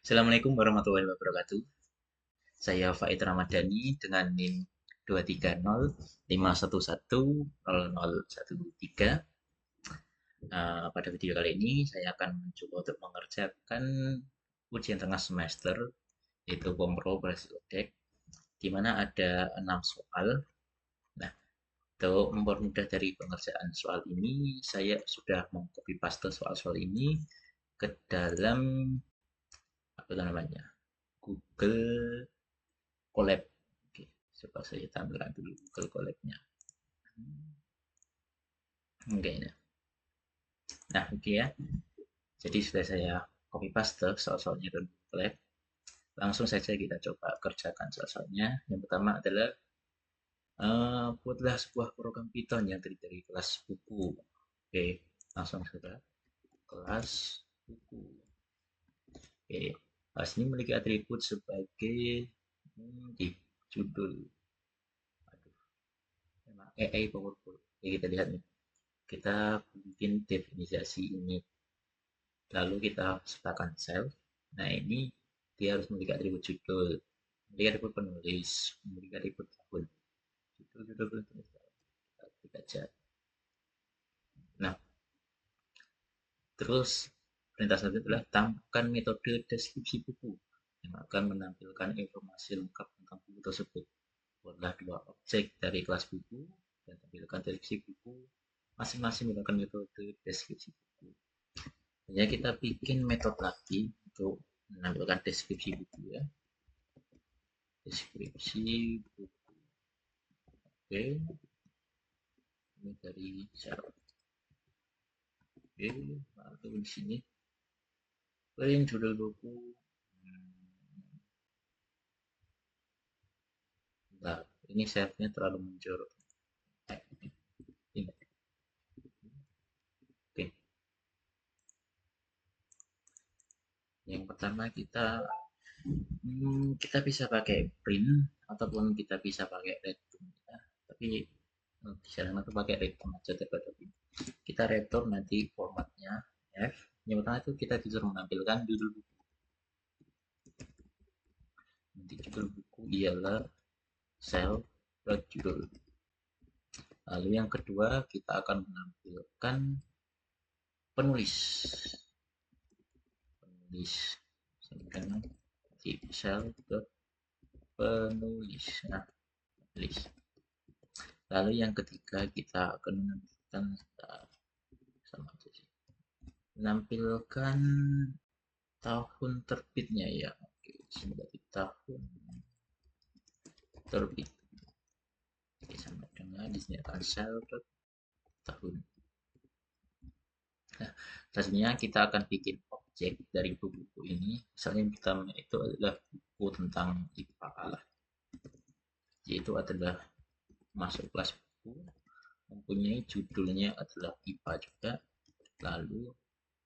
Assalamualaikum warahmatullahi wabarakatuh. Saya Faid Ramadhani dengan NIM 23051100013. Pada video kali ini saya akan mencoba untuk mengerjakan ujian tengah semester yaitu Kompro Berhasil di mana ada 6 soal. Nah, untuk mempermudah dari pengerjaan soal ini, saya sudah mengcopy paste soal-soal ini ke dalam apa namanya? Google Colab. Oke, coba saya tampilkan dulu Google Colab-nya. Oke, nah oke ya. Jadi sudah saya copy paste soal-soalnya ke Google Colab. Langsung saja kita coba kerjakan soal-soalnya. Yang pertama adalah buatlah sebuah program Python yang terdiri dari kelas buku. Oke, langsung saja kelas buku. Oke, kelas ini memiliki atribut sebagai di judul. Aduh, memang AI powerful. Oke, kita lihat nih. Kita bikin definisi ini, lalu kita sertakan self. Nah, ini dia harus memiliki atribut judul, memiliki atribut penulis, memiliki atribut akun. Judul penulis kita aja. Nah, terus perintah selanjutnya adalah tambahkan metode deskripsi buku yang akan menampilkan informasi lengkap tentang buku tersebut. Buatlah dua objek dari kelas buku dan tampilkan deskripsi buku masing-masing menggunakan metode deskripsi buku. Hanya kita bikin metode lagi untuk menampilkan deskripsi buku ya. Deskripsi buku. Oke. Ini dari share. Oke, lalu di sini pilih judul buku. Nah, ini share-nya terlalu menjorok. Ini. Oke. Yang pertama kita bisa pakai print ataupun kita bisa pakai return ya. Tapi disarankan itu pakai return aja daripada print. Kita return nanti formatnya F. Yang pertama itu kita disuruh menampilkan judul buku. Nanti judul buku ialah self.judul. Lalu yang kedua kita akan menampilkan penulis. Misalkan di self.penulis. Nah, penulis. Lalu yang ketiga kita akan menampilkan sama aja sih. Menampilkan tahun terbitnya ya. Oke, sebagai tahun terbit. Oke, sama dengan di sini akan tahun. Nah, selanjutnya kita akan bikin objek dari buku-buku ini. Misalnya yang pertama itu adalah buku tentang IPA lah. Yaitu adalah masuk kelas buku, mempunyai judulnya adalah IPA juga. Lalu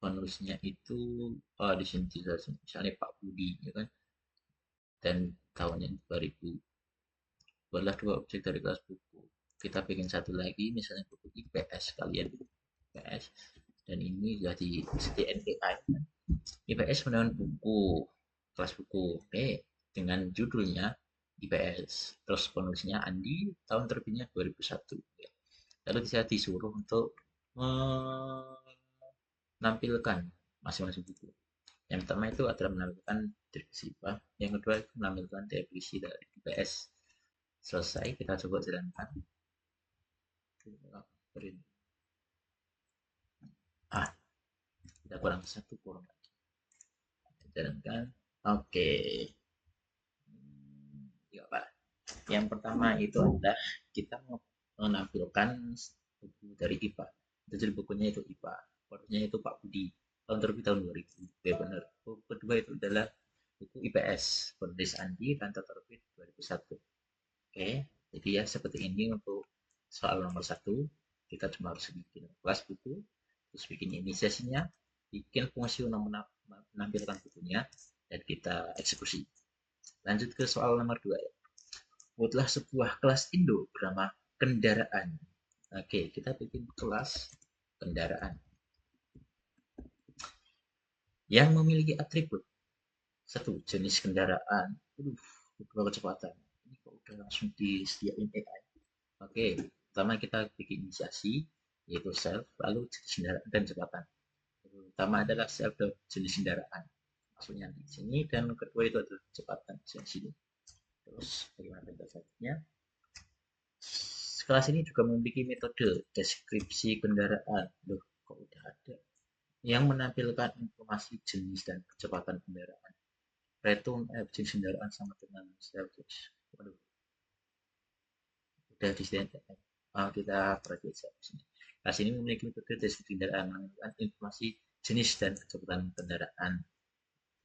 penulisnya itu di sini misalnya Pak Budi ya kan. Dan tahunnya 2000. Buatlah dua objek dari kelas buku. Kita bikin satu lagi misalnya buku IPS kalian IPS dan ini sudah disediakan AI. IPS menawan buku kelas buku oke dengan judulnya IPS terus penulisnya Andi tahun terbitnya 2001 ya. Lalu saya disuruh untuk menampilkan masing-masing buku. Yang pertama itu adalah menampilkan definisi IPA, yang kedua itu menampilkan definisi dari IPS. Selesai, kita coba jalankan. Kita kurang satu kurang lagi. Jalankan. Oke. Ya, Pak. Yang pertama itu adalah kita menampilkan buku dari IPA. Judul bukunya itu IPA. Orangnya itu Pak Budi. Tahun terbit tahun 2000. Ya benar. Buku kedua itu adalah buku IPS. Penulis Andi dan terbit 2001. Oke. Jadi ya seperti ini untuk soal nomor 1. Kita cuma harus bikin kelas buku. Terus bikin inisiasinya. Bikin fungsi untuk menampilkan bukunya. Dan kita eksekusi. Lanjut ke soal nomor 2 ya. Buatlah sebuah kelas Indo bernama kendaraan. Oke, kita bikin kelas kendaraan yang memiliki atribut Satu jenis kendaraan. Berapa kecepatan. Ini kok udah langsung disediain AI. Oke, pertama kita bikin inisiasi, yaitu self, lalu jenis kendaraan dan kecepatan. Pertama adalah self jenis kendaraan. Maksudnya di sini, dan kedua itu adalah kecepatan di sini. Terus bagaimana penjelasannya? Kelas ini juga memiliki metode deskripsi kendaraan. Loh, kok udah ada? Yang menampilkan informasi jenis dan kecepatan kendaraan. Return jenis kendaraan sama dengan selfish. Waduh, udah disediakan. Kita perhatikan di sini. Kelas ini memiliki metode deskripsi kendaraan menunjukkan informasi jenis dan kecepatan kendaraan.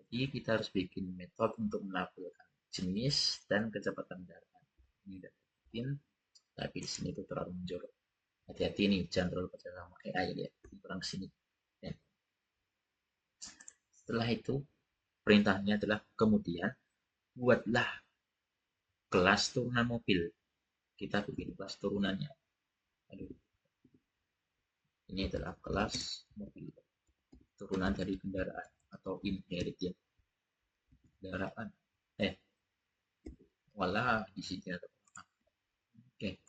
Jadi kita harus bikin metode untuk menampilkan jenis dan kecepatan kendaraan. Ini udah bikin, tapi di sini itu terlalu menjorok. Hati-hati nih, jangan terlalu percaya sama AI ya. Kurang sini. Ya. Setelah itu, perintahnya adalah kemudian buatlah kelas turunan mobil. Kita bikin kelas turunannya. Aduh, ini adalah kelas mobil. Turunan dari kendaraan atau inherit ya. Kendaraan. Wala di sini ada. Oke.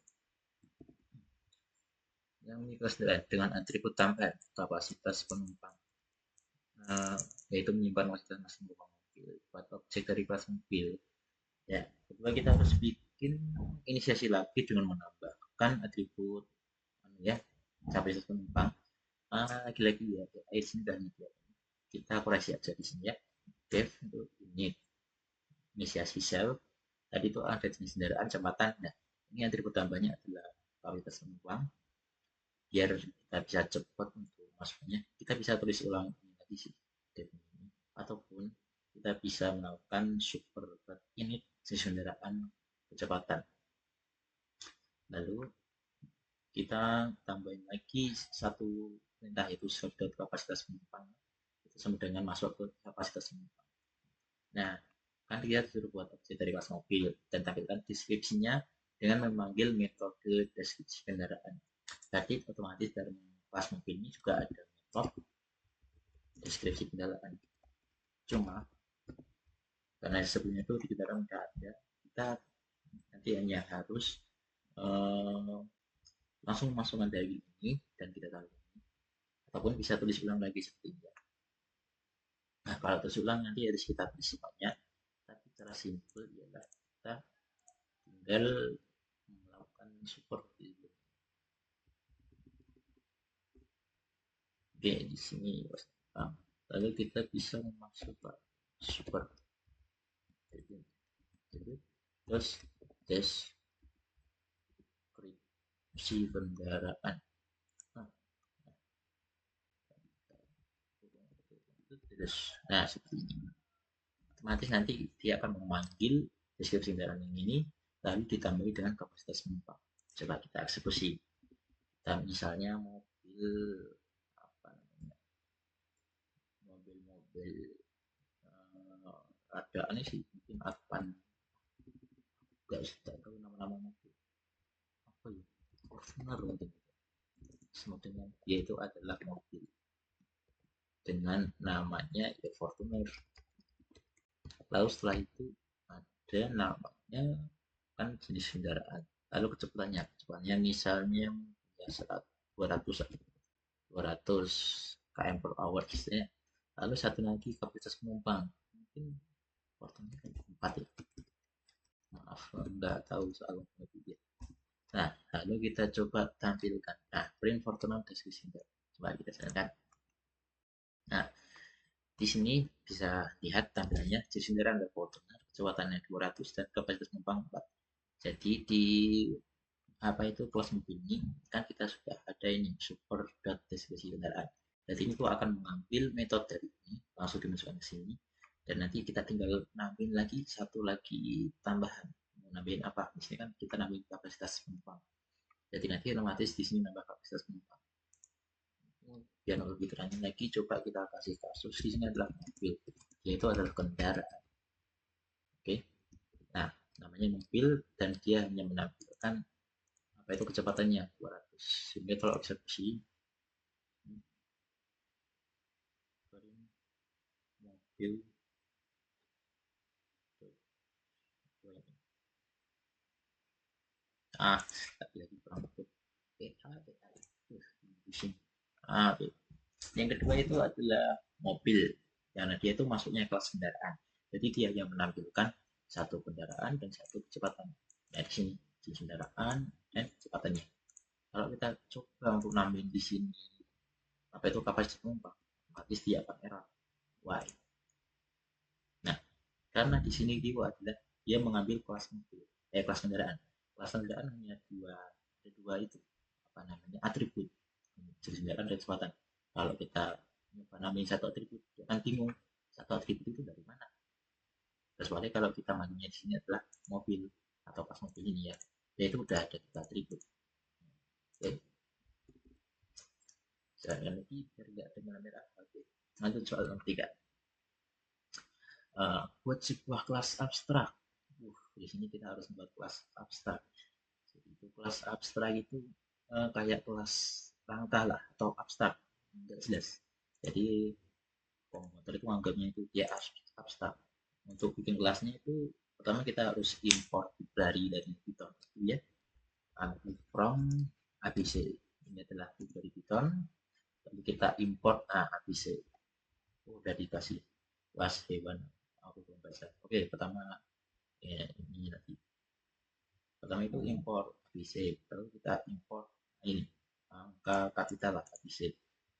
Yang ini kelas dengan atribut tambahan kapasitas penumpang. Yaitu menyimpan kapasitas penumpang mobil buat objek dari kelas mobil. Ya, kedua kita harus bikin inisiasi lagi dengan menambahkan atribut ya kapasitas penumpang. Lagi-lagi ya, di sini dan kita koreksi aja di sini ya. Def untuk unit inisiasi sel. Tadi itu ada jenis kendaraan, kecepatan. Nah, ini atribut tambahnya adalah kapasitas penumpang. Biar kita bisa cepat untuk masuknya, kita bisa tulis ulang ini tadi sih def ini, ataupun kita bisa melakukan super init jenis kendaraan kecepatan. Lalu kita tambahin lagi satu perintah yaitu self.dot kapasitas penumpang. Itu sama dengan masuk ke kapasitas penumpang. Nah, kan dia disuruh buat objek dari kelas mobil dan tampilkan deskripsinya dengan memanggil metode deskripsi kendaraan. Tadi otomatis dari kelas mobil ini juga ada metode deskripsi kendaraan. Cuma karena sebelumnya itu di kendaraan udah ada, kita nanti hanya harus langsung masukkan dari ini dan kita tahu ini, ataupun bisa tulis ulang lagi seperti ini. Nah, kalau tulis ulang nanti harus kita tulis banyak, tapi cara simpel ialah kita tinggal melakukan support gitu. Oke, di sini lalu kita bisa memasukkan support terus deskripsi kendaraan. Nah, seperti ini. Otomatis nanti dia akan memanggil deskripsi kendaraan yang ini, lalu ditambahi dengan kapasitas penumpang. Coba kita eksekusi. Kita misalnya mobil apa namanya? Mobil-mobil ada aneh sih, mungkin Advan. Tidak tahu nama-nama mobil. Apa ya? Fortuner mungkin. Semua dengan yaitu adalah mobil dengan namanya ya Fortuner. Lalu setelah itu ada namanya kan jenis kendaraan. Lalu kecepatannya misalnya ya 200 km per hour ya. Lalu satu lagi kapasitas penumpang mungkin Fortuner 4 ya. Maaf nggak tahu soal mobil. Nah, lalu kita coba tampilkan. Nah, print Fortuner deskripsi. Coba kita silakan. Nah, di sini bisa lihat tampilannya jenis kendaraan ada Fortuner, kecepatannya 200 dan kapasitas penumpang 4. Jadi di apa itu kelas mobil ini kan kita sudah ada ini super deskripsi kendaraan. Jadi ini tuh akan mengambil metode dari ini langsung dimasukkan ke sini dan nanti kita tinggal nambahin lagi satu lagi tambahan. Mau nambahin apa? Di sini kan kita nambahin kapasitas penumpang. Jadi nanti otomatis di sini nambah kapasitas penumpang. Biar lebih terangin lagi, coba kita kasih kasus di sini adalah mobil, yaitu adalah kendaraan. Oke, nah namanya mobil dan dia hanya menampilkan apa itu kecepatannya 200. Sehingga kalau eksekusi mobil Ah, lagi kurang masuk. PA, PA itu pusing. Ah, oke. Yang kedua itu adalah mobil, karena dia itu masuknya kelas kendaraan. Jadi dia yang menampilkan satu kendaraan dan satu kecepatan. Nah, di sini di kendaraan dan kecepatannya. Kalau kita coba untuk nambahin di sini apa itu kapasitas penumpang, otomatis dia akan error. Why? Nah, karena di sini dia adalah dia mengambil kelas mobil, kelas kendaraan. Kelas kendaraan hanya ada dua itu apa namanya atribut, jenis kendaraan dan kecepatan. Kalau kita nambahin satu atribut, dia akan bingung satu atribut itu dari mana. Kecuali kalau kita manggilnya di sini adalah mobil atau kelas mobil ini ya, yaitu udah ada tiga atribut. Oke, sekali lagi biar nggak dengan merah. Oke, lanjut soal nomor tiga. Buat sebuah kelas abstrak. Di sini kita harus membuat kelas abstrak. Jadi itu kelas abstrak itu kayak kelas rangka lah atau abstrak, nggak jelas. Jadi komputer itu anggapnya itu dia abstrak. Untuk bikin kelasnya itu pertama kita harus import dari Python ya. From ABC ini adalah dari Python. Lalu kita import ABC. Udah dikasih kelas hewan. Aku belum baca. Oke, pertama ya, ini nanti pertama itu import ABC, lalu kita import ini angka kapital lah ABC.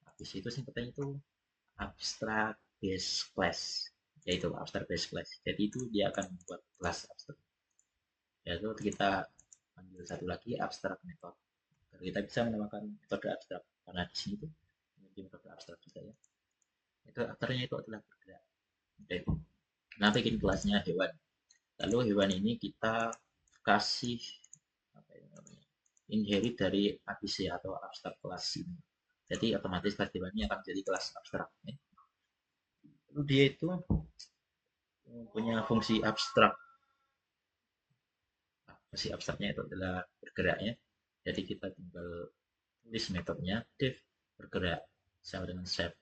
ABC itu singkatannya itu abstract base class, yaitu abstract base class. Jadi itu dia akan membuat kelas abstract. Yaitu kita ambil satu lagi abstract method. Kita bisa menambahkan metode abstrak karena di sini tuh memiliki metode abstrak juga ya. Itu aktornya itu adalah bergerak. Oke. Nah, bikin kelasnya hewan. Lalu hewan ini kita kasih apa ya namanya, inherit dari ABC atau abstrak kelas ini. Jadi otomatis kelas hewannya akan menjadi kelas abstrak. Ya. Lalu dia itu punya fungsi abstrak. Fungsi abstraknya itu adalah bergeraknya. Jadi kita tinggal tulis metodenya def bergerak sama dengan shape.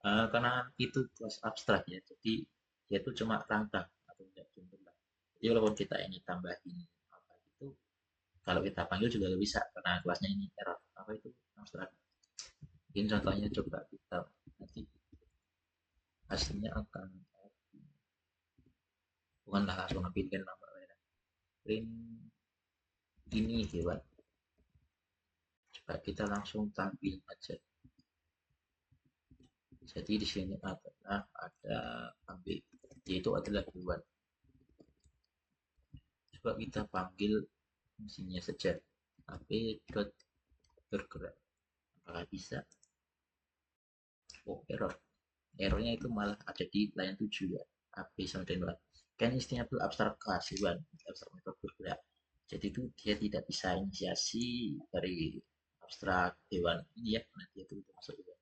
Karena itu kelas abstrak ya, jadi dia itu cuma rangka atau tidak jumlah. Jadi walaupun kita ini tambahin apa itu, kalau kita panggil juga bisa karena kelasnya ini error apa itu abstrak. Mungkin contohnya coba kita nanti hasilnya akan bukanlah langsung ambilkan nama print ini hewan. Coba kita langsung tampil aja. Jadi di sini adalah ada ambil yaitu adalah hewan. Coba kita panggil fungsinya saja ap dot bergerak. Apakah bisa? Oh, errornya itu malah ada di line 7 ya, ap sama dengan kan istimewa abstrak class hewan abstrak metode bergerak. Jadi itu dia tidak bisa inisiasi dari abstrak hewan ini ya, nanti itu masuk hewan.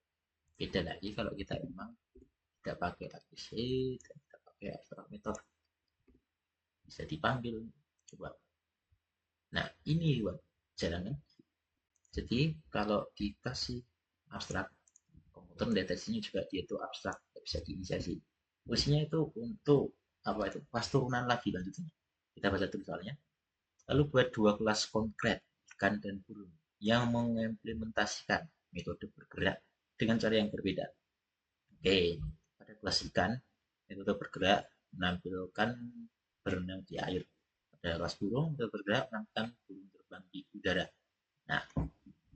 Beda lagi kalau kita memang tidak pakai ABC dan tidak pakai abstrak metode, bisa dipanggil coba. Nah, ini hewan jalan kan. Jadi kalau dikasih abstrak, komputer mendeteksinya juga dia itu abstrak, tidak bisa diinisiasi. Fungsinya itu untuk apa itu kelas turunan lagi lanjutnya. Kita baca dulu soalnya. Lalu buat dua kelas konkret ikan dan burung yang mengimplementasikan metode bergerak dengan cara yang berbeda. Oke, pada kelas ikan metode bergerak menampilkan berenang di air. Pada kelas burung metode bergerak menampilkan burung terbang di udara. Nah,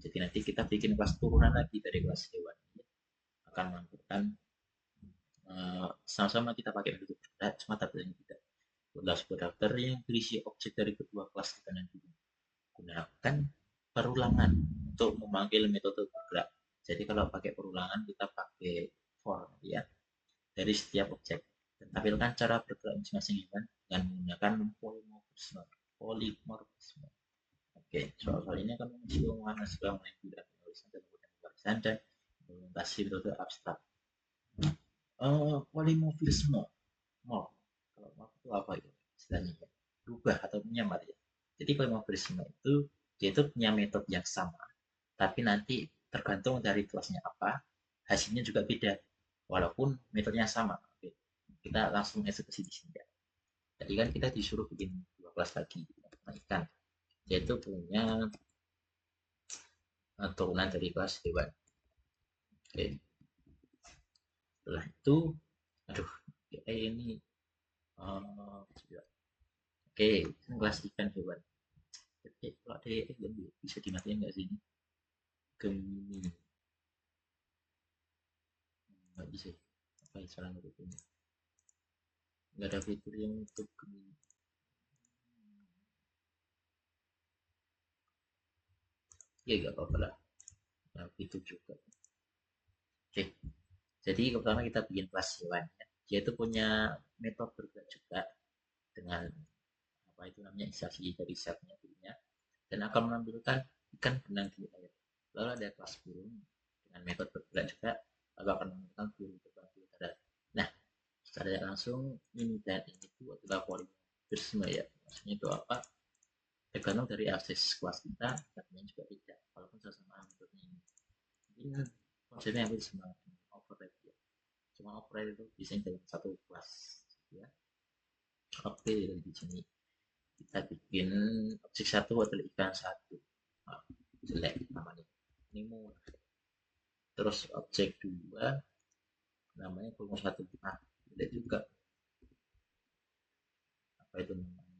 jadi nanti kita bikin kelas turunan lagi dari kelas hewan ini akan menampilkan sama-sama kita pakai metode bergerak, cuma tabelnya tidak. Adalah sebuah daftar yang berisi objek dari kedua kelas kita nanti. Gunakan perulangan untuk memanggil metode bergerak. Jadi kalau pakai perulangan kita pakai for ya dari setiap objek. Dan tampilkan cara bergerak masing-masing hewan dengan menggunakan polymorphisme. Polymorphisme. Oke, soal ini akan mengisi omongan sebuah mengenai tidak penulisan dan pembalasan dan implementasi metode abstrak. Polymorphisme. Kalau morph itu apa itu istilahnya? Berubah atau menyamar ya. Jadi polymorphisme itu dia itu punya metode yang sama, tapi nanti tergantung dari kelasnya apa, hasilnya juga beda. Walaupun metodenya sama. Oke. Kita langsung eksekusi di sini ya. Jadi kan kita disuruh bikin dua kelas lagi, ikan. Dia itu punya turunan dari kelas hewan. Oke, setelah itu, aduh, ini oke, kelas ikan hewan. Oke, kalau ada bisa dimatiin nggak sih ini? Gemini, nggak bisa. Apa ya salah ini? Nggak ada fitur yang untuk Gemini. Ya nggak apa-apa lah. Nah, fitur juga. Oke, jadi pertama kita bikin kelas hewan. Ya. Dia itu punya metode bergerak juga dengan apa itu namanya instansi dari setnya dirinya dan akan menampilkan ikan benang di air. Lalu ada kelas burung dengan metode bergerak juga lalu akan menampilkan burung terbang di udara. Nah, secara langsung ini dan ini itu adalah polimorfisme ya. Maksudnya itu apa? Tergantung dari akses kelas kita, tapi juga tidak. Walaupun sama-sama metodenya ini. Ini konsepnya hampir sama override ya. Cuma override itu bisa dalam satu kelas ya. Oke, di sini kita bikin objek satu adalah ikan satu. Nah, jelek namanya. Nemo. Terus objek dua namanya burung satu. Nah, jelek juga. Apa itu namanya?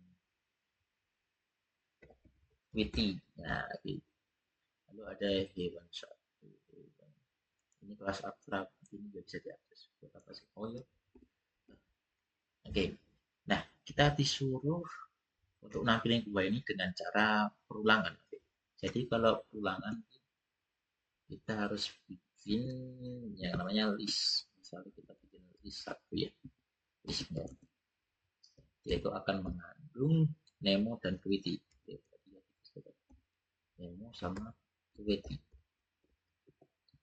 Witty. Nah, lalu ada hewan satu. Ini kelas abstrak. Ini nggak bisa diakses. Buat apa sih? Oh ya. Oke. Nah, kita disuruh untuk nampilin dua ini dengan cara perulangan. Jadi kalau perulangan kita harus bikin yang namanya list. Misalnya kita bikin list satu ya, listnya. Yaitu akan mengandung Nemo dan Tweety. Nemo sama Tweety.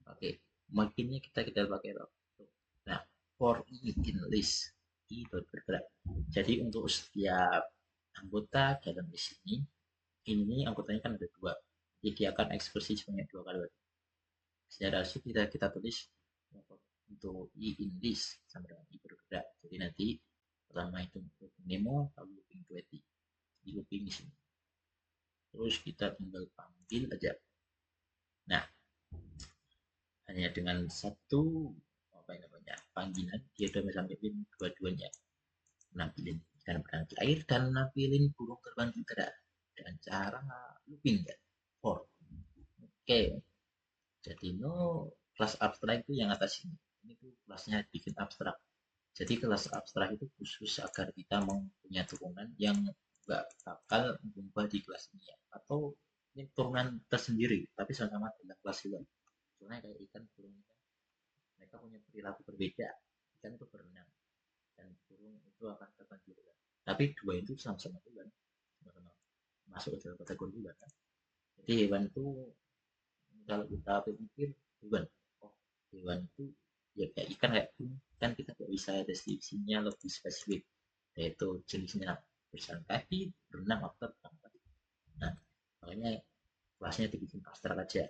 Oke, makinnya kita pakai waktu. Nah, for i in list, i bergerak. Jadi untuk setiap anggota dalam list ini anggotanya kan ada dua. Jadi dia akan ekspresi sebanyak dua kali. Secara asli kita tulis untuk i in list sama dengan i bergerak. Jadi nanti pertama itu Nemo lalu looping 20 di looping di sini. Terus kita tinggal panggil aja. Nah, hanya dengan satu apa namanya panggilan dia udah bisa nampilin dua-duanya, nampilin ikan berang di air dan nampilin burung terbang di udara dengan cara looping ya. For oke, jadi no kelas abstrak itu yang atas ini tuh kelasnya bikin abstrak. Jadi kelas abstrak itu khusus agar kita mempunyai turunan yang nggak bakal berubah di kelas ini ya. Atau ini turunan tersendiri tapi sama-sama dalam kelas juga. Soalnya kayak ikan burung kan mereka punya perilaku berbeda. Ikan itu berenang dan burung itu akan terbang di udara. Tapi dua itu sama-sama juga, sama-sama masuk ke dalam kategori juga kan. Jadi hewan itu kalau kita pikir hewan, oh hewan itu ya kayak ikan kayak burung kan kita nggak bisa deskripsinya lebih spesifik yaitu jenisnya berjalan kaki, berenang atau terbang. Nah, makanya kelasnya dibikin abstrak aja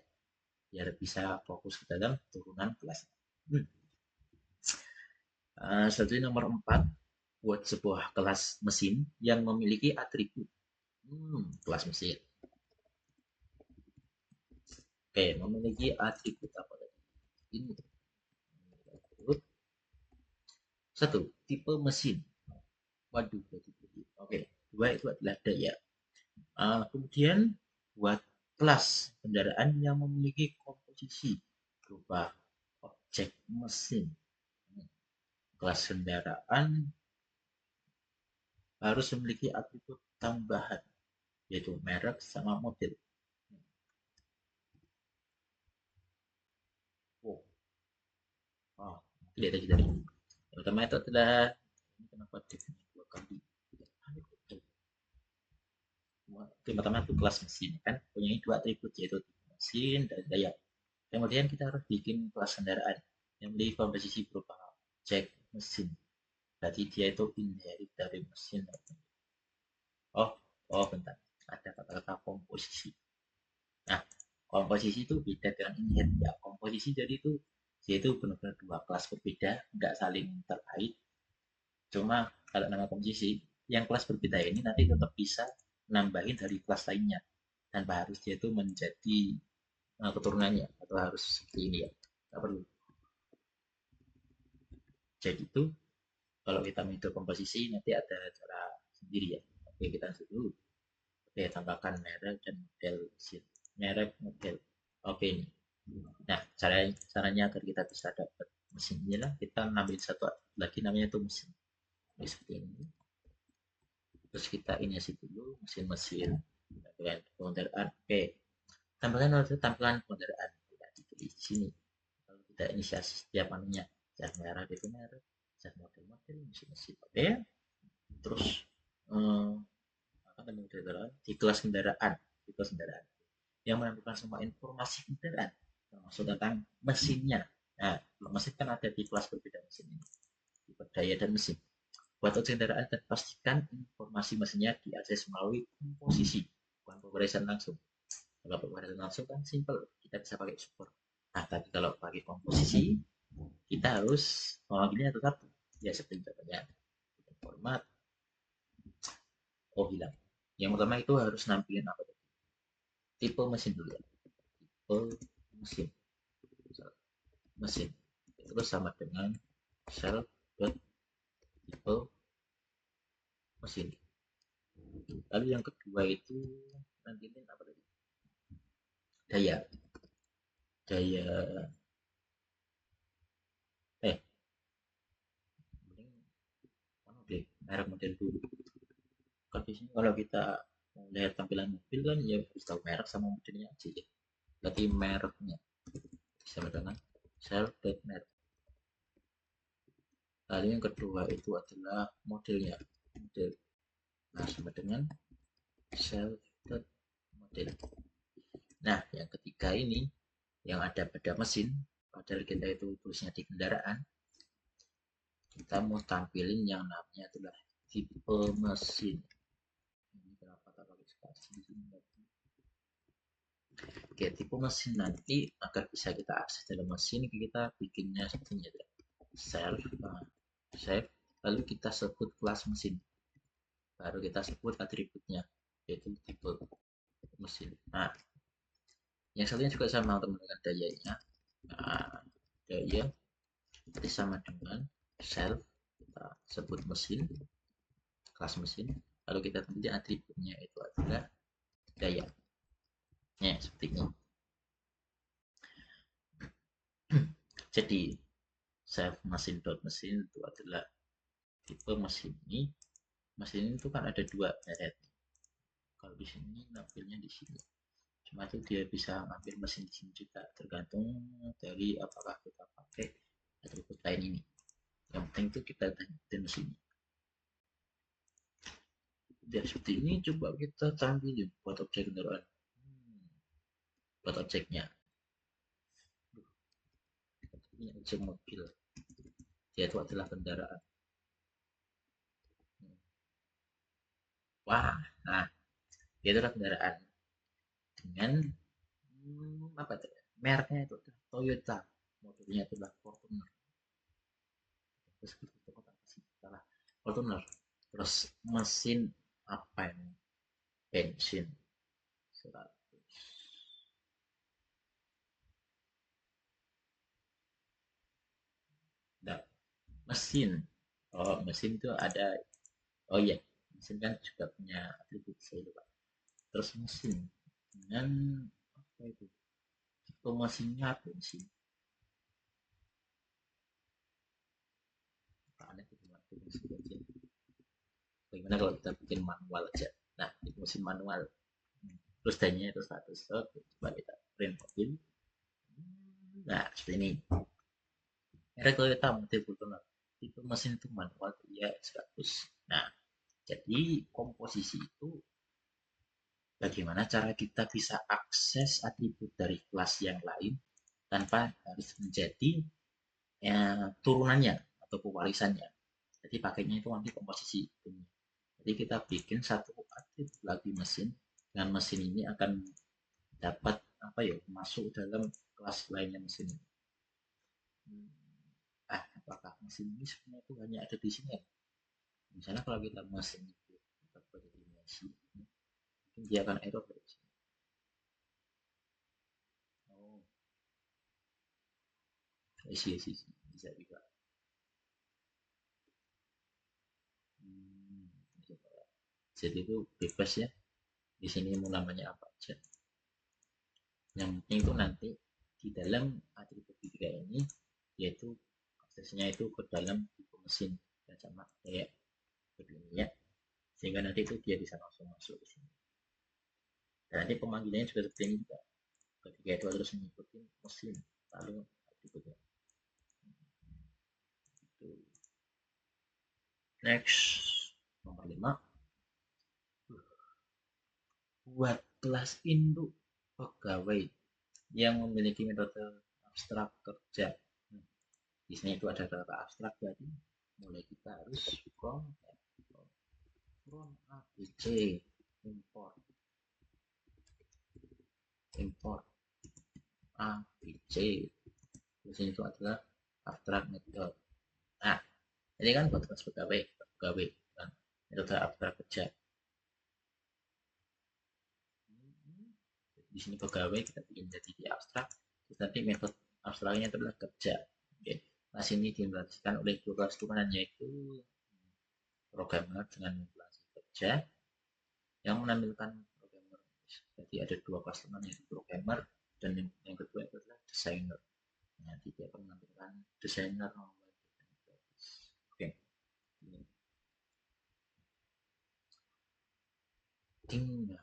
biar bisa fokus ke dalam turunan kelas. Selanjutnya nomor 4, buat sebuah kelas mesin yang memiliki atribut. Kelas mesin. Oke, memiliki atribut apa tadi? Ini atribut satu, tipe mesin. Waduh, oke. Dua itu adalah daya. Kemudian buat kelas kendaraan yang memiliki komposisi berupa objek mesin. Kelas kendaraan harus memiliki atribut tambahan, yaitu merek sama model. Oh, oh tidak ada dari ini. Yang pertama itu adalah ini kenapa definisi dua kali. Pertama itu kelas mesin kan punya dua atribut yaitu mesin dan daya. Kemudian kita harus bikin kelas kendaraan yang memiliki komposisi berupa objek mesin. Berarti dia itu inherit dari mesin. Oh, oh bentar. Ada kata-kata komposisi. Nah, komposisi itu beda dengan inherit ya. Komposisi jadi itu dia itu benar-benar dua kelas berbeda, nggak saling terkait. Cuma kalau nama komposisi, yang kelas berbeda ini nanti tetap bisa nambahin dari kelas lainnya tanpa harus dia itu menjadi keturunannya atau harus seperti ini ya, nggak perlu. Jadi itu kalau kita menghitung komposisi nanti ada cara sendiri ya. Oke, kita langsung dulu. Oke, tambahkan merek dan model mesin. Merek, model. Oke, ini. Nah, caranya agar kita bisa dapat mesin inilah kita ambil satu lagi namanya itu mesin. Oke, seperti ini. Terus kita inisiasi dulu mesin-mesin dengan pengendaraan. Oke, tambahkan waktu tampilan pengendaraan. Kita dipilih di sini. Kalau kita inisiasi setiap anunya, cat merah itu merek, cat model-model, mesin-mesin. Oke, terus eh, apa namanya di kelas kendaraan, di kelas kendaraan yang menampilkan semua informasi kendaraan termasuk tentang mesinnya. Nah, kalau mesin kan ada di kelas berbeda mesin ini, tipe daya dan mesin. Buat objek kendaraan dan pastikan informasi mesinnya diakses melalui komposisi, bukan pemeriksaan langsung. Kalau pemeriksaan langsung kan simple, kita bisa pakai support. Nah, tapi kalau pakai komposisi, kita harus memanggilnya tetap ya seperti contohnya format. Oh, hilang. Yang pertama itu harus nampilin apa? Tipe mesin dulu ya. Tipe mesin. Mesin. Terus sama dengan sel dot tipe mesin. Lalu yang kedua itu nampilin apa tadi? Daya. Daya eh model merek model dulu. Kan biasanya kalau kita lihat tampilan mobil kan ya harus tahu merek sama modelnya aja ya. Berarti mereknya sama dengan sel dot merek. Lalu yang kedua itu adalah modelnya. Model. Nah, sama dengan sel dot model. Nah, yang ketiga ini yang ada pada mesin, padahal kita itu tulisnya di kendaraan, kita mau tampilin yang namanya adalah tipe mesin. Ini kenapa tak pakai spasi di sini? Oke, tipe mesin nanti agar bisa kita akses dalam mesin, kita bikinnya seperti ini ya. Save, lalu kita sebut kelas mesin, baru kita sebut atributnya, yaitu tipe mesin. Nah, yang satunya juga sama teman-teman dayanya. Nah, daya berarti sama dengan self, kita sebut mesin, kelas mesin, lalu kita tentunya atributnya itu adalah daya. Ya, seperti ini. Jadi self mesin dot mesin itu adalah tipe mesin ini. Mesin itu kan ada dua merek. Kalau di sini nampilnya di sini. Cuma itu dia bisa ngambil mesin di sini juga, tergantung dari apakah kita pakai atribut lain ini. Yang penting itu kita dan mesin. Ya, seperti ini coba kita tampilin buat objek kendaraan. Buat objeknya. Ini objek mobil. Dia itu adalah kendaraan. Wah, nah, dia adalah kendaraan dengan apa itu? Mereknya itu adalah Toyota. Modelnya adalah Fortuner. Terus itu kota salah. Fortuner. Terus mesin apa ini? Bensin. 100. Nah, mesin. Oh, mesin itu ada. Oh iya, mesin kan juga punya atribut saya lupa. Terus mesin dengan apa itu? Tipe mesinnya bensin. Ada tipe mesin bensin. Bagaimana kalau kita bikin manual aja? Nah, tipe mesin manual. Terus danya itu 100. Oke, coba kita print mobil. Nah, seperti ini. Merek Toyota model Fortuner. Tipe mesin itu manual, ya 100. Nah, jadi komposisi itu bagaimana cara kita bisa akses atribut dari kelas yang lain tanpa harus menjadi turunannya atau pewarisannya. Jadi pakainya itu nanti komposisi. Jadi kita bikin satu atribut lagi mesin, dan mesin ini akan dapat apa ya masuk dalam kelas lainnya mesin ini. Apakah mesin ini sebenarnya itu hanya ada di sini ya? Misalnya kalau kita mesin itu kita buat dimensi, dia akan error dari sini. Oh, isi bisa juga. Hmm, jadi itu bebas ya. Di sini mau namanya apa aja. Yang penting itu nanti di dalam atribut tiga ini yaitu aksesnya itu ke dalam tipe mesin dan sama kayak begini ya. Sehingga nanti itu dia bisa langsung masuk ke sini. Dan nanti pemanggilannya juga seperti ini juga. Ketika itu harus mengikuti mesin lalu atributnya. Next, nomor 5. Buat kelas induk pegawai yang memiliki metode abstrak kerja. Di sini itu ada data abstrak, jadi mulai kita harus from abc import abc. Di sini itu adalah abstrak method. Nah, ini kan buat kelas pegawai kan metode abstrak kerja. Di sini pegawai kita bikin jadi di abstrak, terus nanti metode abstraknya adalah kerja. Oke. Nah, sini diimplementasikan oleh dua kelas turunan yaitu programmer dengan manipulasi kerja yang menampilkan programmer. Jadi ada dua kelas turunan yaitu programmer dan yang kedua itu adalah desainer. Nanti dia akan menampilkan desainer. Oke. Tinggal.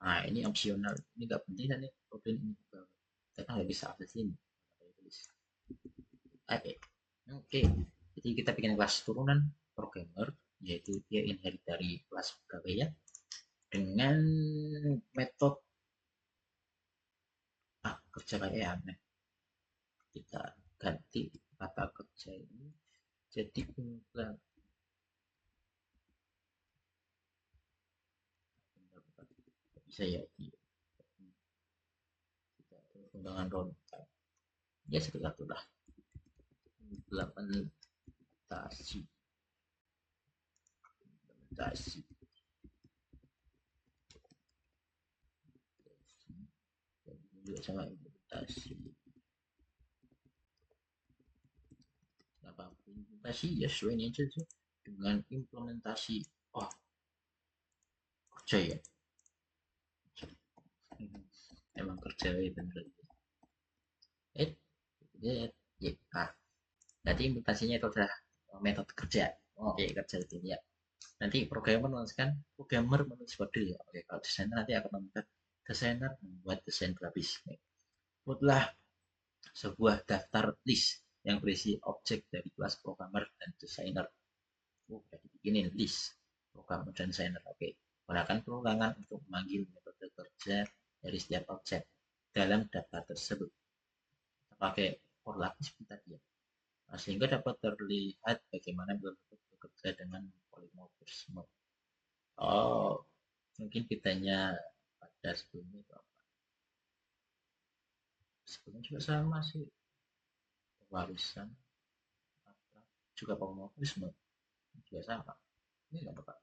Nah, ini opsional. Ini nggak penting kan nih problem ini. Kita nggak bisa akses ini. Oke. Oke. Jadi kita bikin kelas turunan programmer, yaitu dia inherit dari kelas pegawai ya, dengan metode kerja kayak aneh. Kita ganti kata kerja ini jadi undangan. Bisa ya di undangan runtime. Ya seperti itulah. Implementasi juga sama implementasi. Apa implementasi ya sesuai ini aja tuh dengan implementasi. Oh, kerja ya. Emang kerja ya bener. Ya. Nah, nanti implementasinya itu adalah metode kerja. Oke, kerja itu ya. Nanti programmer menulis kode ya. Oke, kalau desainer nanti akan membuat desainer membuat desain grafis. Buatlah sebuah daftar list yang berisi objek dari kelas programmer dan desainer. Udah dibikinin list programmer dan desainer. Oke, gunakan perulangan untuk memanggil metode kerja dari setiap objek dalam daftar tersebut. Kita pakai for lagi seperti tadi ya. Nah, sehingga dapat terlihat bagaimana bentuk bekerja dengan polimorfisme. Oh, mungkin bedanya pada sebelumnya itu apa? Sebelumnya juga sama sih, warisan juga polimorfisme juga sama. Ini nggak apa-apa.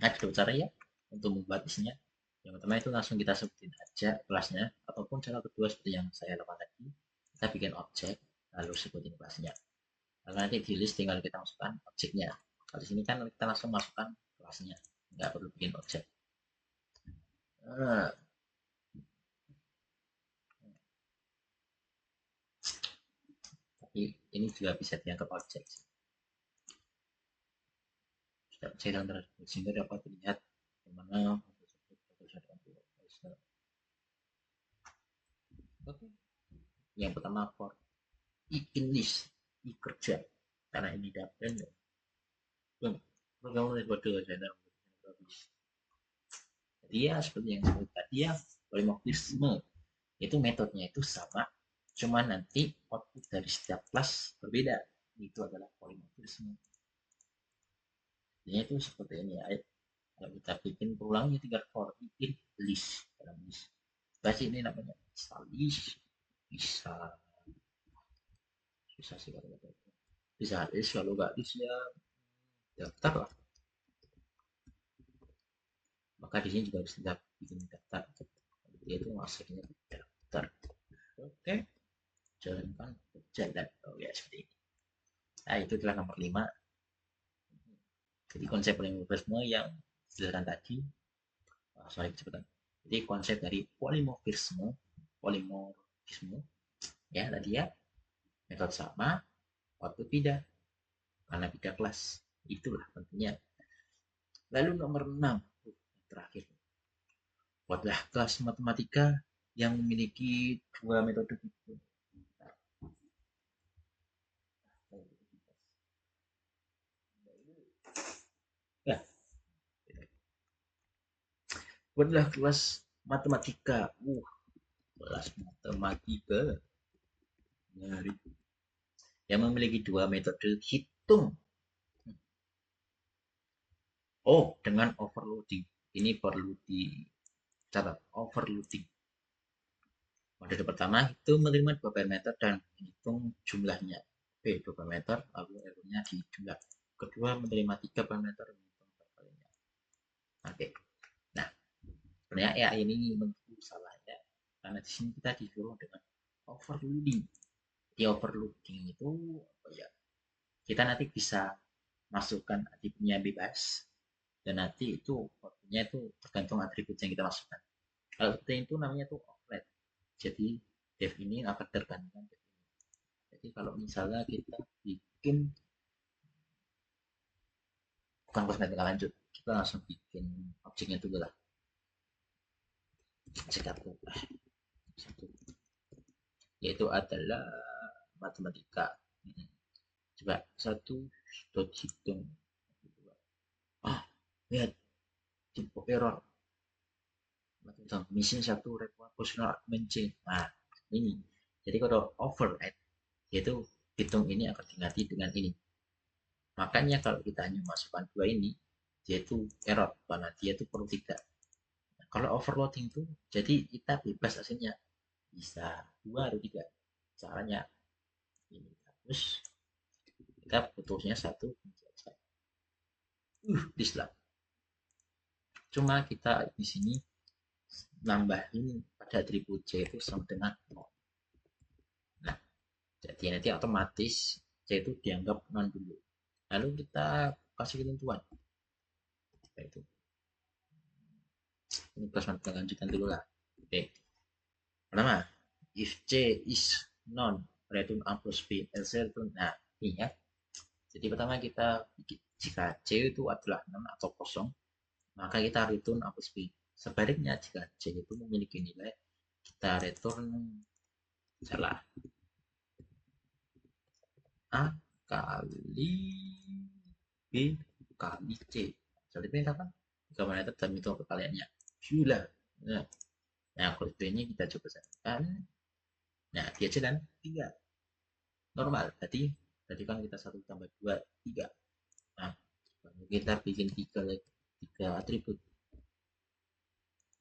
Nah, ada cara ya untuk membuat isinya. Yang pertama itu langsung kita sebutin aja kelasnya, ataupun cara kedua seperti yang saya lakukan tadi, kita bikin objek lalu sebutin kelasnya. Lalu nanti di list tinggal kita masukkan objeknya. Kalau di sini kan kita langsung masukkan kelasnya, nggak perlu bikin objek. Nah, tapi ini juga bisa dianggap objek cairan tersebut sehingga dapat dilihat bagaimana oke. Yang pertama for list kerja karena ini dapat program metode channel jadi ya seperti yang saya tadi ya polimorfisme itu metodenya itu sama cuma nanti output dari setiap kelas berbeda itu adalah polimorfisme. Jadi itu seperti ini ya. Kalau kita bikin perulangnya tinggal for list dalam list. Berarti ini namanya list bisa bisa sih kalau bisa list kalau nggak list ya daftar lah. Maka di sini juga harus kita bikin daftar. Dia itu masuknya daftar. Oke, jalankan berjalan. Oh ya, seperti ini. Nah, itu adalah nomor 5. Jadi konsep polimorfisme yang dijelaskan tadi, sorry kecepatan. Jadi konsep dari polimorfisme ya tadi ya, metode sama, waktu beda, karena beda kelas. Itulah pentingnya. Lalu nomor 6, terakhir. Buatlah kelas matematika yang memiliki dua metode itu. Ya, buatlah kelas matematika. Kelas matematika dari yang memiliki dua metode hitung. Oh, dengan overloading. Ini perlu dicatat, overloading. Metode pertama itu menerima dua parameter dan menghitung jumlahnya. Oke, dua parameter, lalu errornya di jumlah. Kedua menerima tiga parameter dan menghitung perkaliannya. Oke, nah sebenarnya ya ini menurutku salah ya, karena di sini kita disuruh dengan overloading. Di overloading itu apa ya? Kita nanti bisa masukkan atributnya bebas, dan nanti itu waktunya itu tergantung atribut yang kita masukkan. Kalau seperti itu namanya tuh offset. Jadi def ini akan tergantung. Jadi kalau misalnya kita bikin bukan kosmetika lanjut, kita langsung bikin objeknya dulu lah. Satu, satu, yaitu adalah matematika. Coba satu dot hitung. Ah, lihat tipe error. Missing satu proportional argument chain. Nah, ini. Jadi kalau override, yaitu hitung ini akan diganti dengan ini. Makanya kalau kita hanya masukkan dua ini, dia itu error, karena dia itu perlu tiga. Nah, kalau overloading itu, jadi kita bebas hasilnya. Bisa dua atau tiga. Caranya ini. Terus kita putusnya satu. Dislah. Cuma kita di sini nambahin pada atribut C itu sama dengan 0. Nah, jadi nanti otomatis C itu dianggap non dulu. Lalu kita kasih ketentuan. Itu ini kelas lanjutan dulu lah. Oke. Pertama, if C is non, return A plus B, else return. Nah, ini ya. Jadi pertama kita jika C itu adalah non atau kosong, maka kita return A plus B. Sebaliknya jika C itu memiliki nilai, kita return salah. A kali B kali C. Jadi ini apa? Gambarnya itu dan itu perkaliannya. Sudah. Nah, kalau B-nya kita coba samakan. Nah, dia jalan 3. Normal. Tadi kan kita 1 tambah 2, 3. Nah, kita bikin 3 atribut.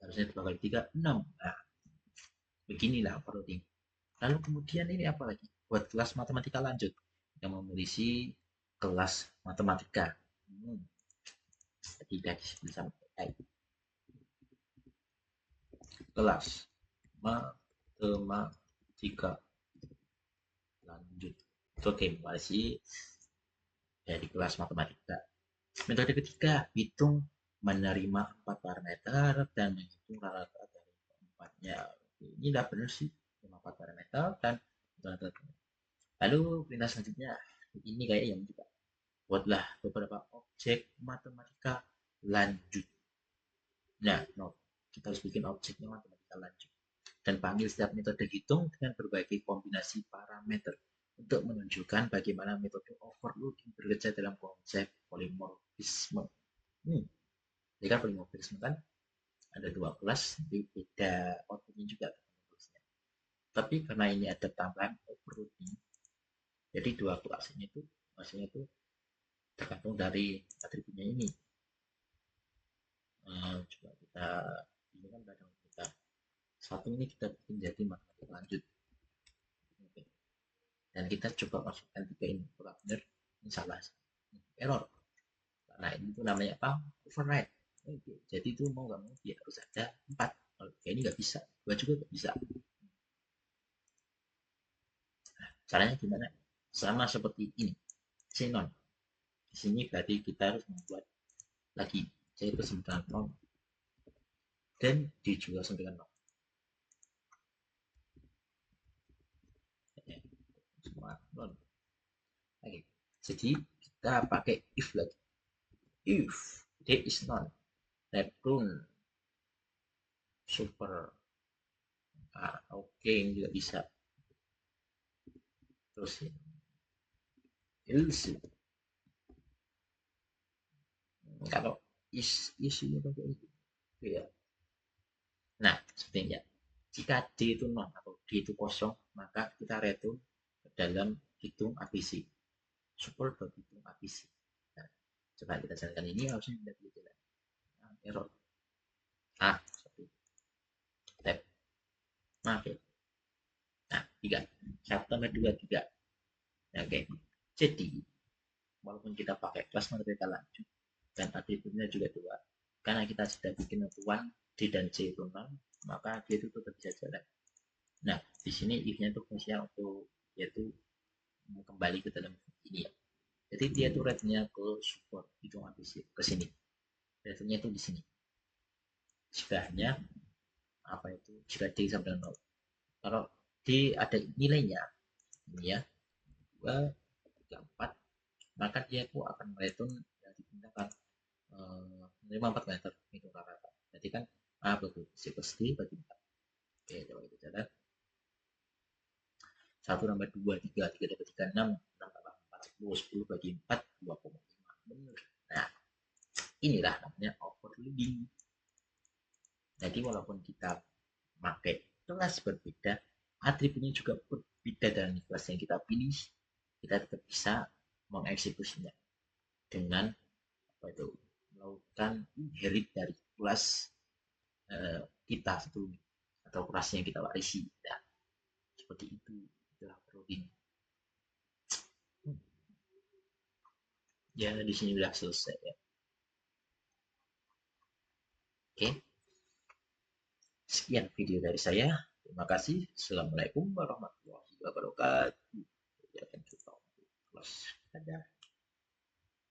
Harusnya 2 kali 3, 6. Nah, beginilah overloading. Lalu kemudian ini apa lagi? Buat kelas matematika lanjut yang memiliki kelas matematika. Jadi dari sampai kelas matematika lanjut. Oke, masih dari kelas matematika. Metode ketiga, hitung menerima 4 parameter dan menghitung rata-rata dari keempatnya. Ini udah benar sih, 4 parameter dan rata-rata. Lalu perintah selanjutnya, ini kayak yang juga. Buatlah beberapa objek matematika lanjut. Nah, kita harus bikin objeknya matematika lanjut. Dan panggil setiap metode hitung dengan berbagai kombinasi parameter untuk menunjukkan bagaimana metode overloading bekerja dalam konsep polimorfisme. Jadi kan polimorfisme kan ada dua kelas, beda outputnya juga. Tapi karena ini ada tambahan overloading, jadi dua kelas ini tuh maksudnya itu tergantung dari atributnya ini. Coba kita ini kan ada kita satu ini kita bikin jadi matematika lanjut. Oke. Dan kita coba masukkan tiga ini, benar ini salah, error. Nah ini tuh namanya apa? Override. Oke, jadi itu mau nggak mau dia harus ada 4. Oke, ini nggak bisa, 2 juga nggak bisa. Caranya gimana? Sama seperti ini, xenon. Di sini berarti kita harus membuat lagi, yaitu 9 non, dan D juga 9 non. Semua non. Oke, jadi kita pakai if lagi. If D is non, Neptune super. Oke, ini juga bisa. Terus else, kalau isinya pakai itu ya. Nah, sepertinya jika D itu 0 atau D itu kosong, maka kita return ke dalam hitung ABC. Support hitung ABC. Nah, coba kita jalankan ini, harusnya tidak boleh jalan. Nah, error. Seperti tab. Nah, oke. Nah, 3. 1 tambah 2, 3. Nah, oke. Jadi, walaupun kita pakai kelas metodika lanjut, dan atributnya juga 2, karena kita sudah bikin tuan D dan C itu 0, maka dia itu tetap bisa jalan. Nah, di sini if-nya itu fungsinya untuk yaitu kembali ke dalam ini ya. Jadi dia itu rate-nya ke support itu habis ke sini. Rate-nya itu di sini. Jikanya apa itu? Jika D sampai 0. Kalau D ada nilainya ini ya 2, 3, 4, maka dia itu akan mereturn yang digunakan 4 meter itu rata. Jadi kan A bagi C plus D bagi 4. Oke, coba kita jalan. 1 tambah 2, 3, 3 tambah 3, 6, 6 tambah 4, 10, 10 bagi 4, 2,5. Benar. Nah, inilah namanya overloading. Jadi walaupun kita pakai kelas berbeda, atributnya juga berbeda dengan kelas yang kita pilih, kita tetap bisa mengeksekusinya dengan apa itu melakukan inherit dari kelas kita sebelumnya atau kelas yang kita warisi. Nah, seperti itu itulah overloading. Ya, di sini sudah selesai ya. Oke, sekian video dari saya. Terima kasih. Assalamualaikum warahmatullahi wabarakatuh. Ya, kan kita. Dadah.